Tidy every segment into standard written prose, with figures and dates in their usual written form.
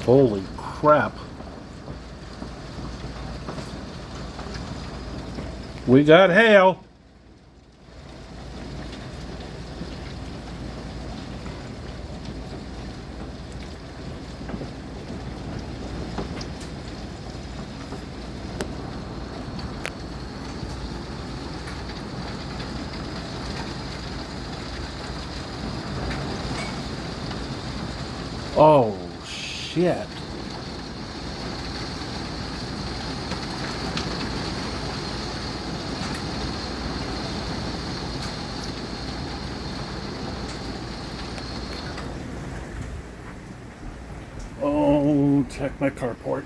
Holy crap. We got hail. Oh, shit. Oh, check my carport.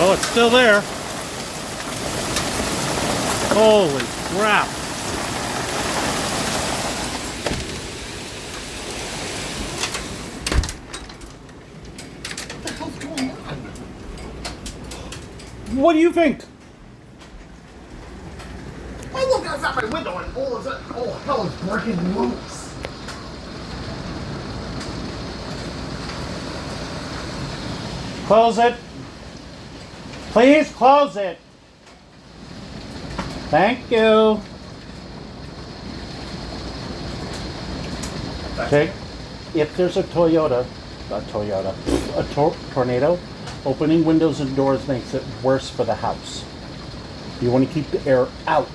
Oh, it's still there. Holy crap. What the hell's going on? What do you think? I look outside my window and all hell is breaking loose. Close it. Please close it. Thank you. Okay. If there's a tornado, opening windows and doors makes it worse for the house. You want to keep the air out.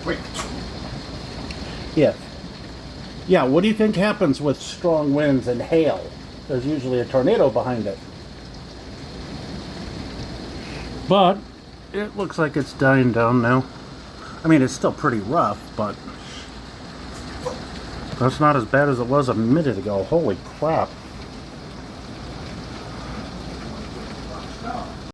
Wait. Yeah, what do you think happens with strong winds and hail? There's usually a tornado behind it. But it looks like it's dying down now. I mean, it's still pretty rough, but that's not as bad as it was a minute ago. Holy crap.